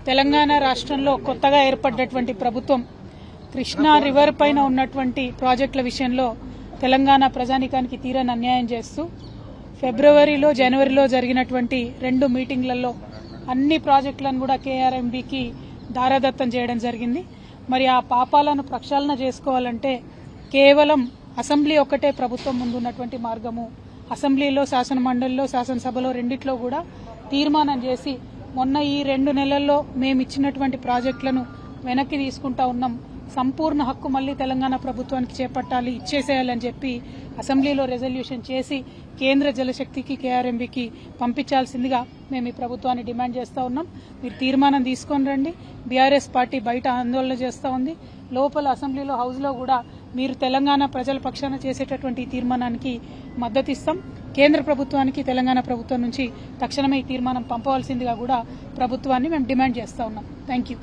తెలంగాణ రాష్ట్రంలో కొత్తగా ఏర్పడ్డటువంటి ప్రభుత్వం కృష్ణా రివర్ పైన ఉన్నటువంటి ప్రాజెక్టుల విషయంలో తెలంగాణ ప్రజానికానికి తీరని అన్యాయం చేస్తూ ఫిబ్రవరిలో జనవరిలో జరిగినటువంటి 2 మీటింగ్లలో అన్ని ప్రాజెక్టులను కూడా కేఆర్ఎంబీకి దారాదత్తం చేయడం జరిగింది. మరి ఆ పాపాలను ప్రక్షాళన చేసుకోవాలంటే కేవలం అసెంబ్లీ ఒక్కటే ప్రభుత్వం ముందున్నటువంటి మార్గము. అసెంబ్లీలో, శాసన మండలిలో, శాసనసభలో రెండిట్లో కూడా తీర్మానం చేసి మొన్న ఈ 2 నెలల్లో మేము ఇచ్చినటువంటి ప్రాజెక్టులను వెనక్కి తీసుకుంటా ఉన్నాం, సంపూర్ణ హక్కు మళ్లీ తెలంగాణ ప్రభుత్వానికి చేపట్టాలి, ఇచ్చేసేయాలని చెప్పి అసెంబ్లీలో రెజల్యూషన్ చేసి కేంద్ర జలశక్తికి, కేఆర్ఎంబీకి పంపించాల్సిందిగా మేము ఈ ప్రభుత్వాన్ని డిమాండ్ చేస్తా ఉన్నాం. మీరు తీర్మానం తీసుకొని రండి. బీఆర్ఎస్ పార్టీ బయట ఆందోళన చేస్తూ ఉంది, లోపల అసెంబ్లీలో, హౌస్లో కూడా మీరు తెలంగాణ ప్రజల పక్షాన చేసేటటువంటి ఈ తీర్మానానికి మద్దతు ఇస్తాం. కేంద్ర ప్రభుత్వానికి తెలంగాణ ప్రభుత్వం నుంచి తక్షణమే ఈ తీర్మానం పంపవలసిందిగా కూడా ప్రభుత్వాన్ని మేము డిమాండ్ చేస్తా ఉన్నాం. Thank you.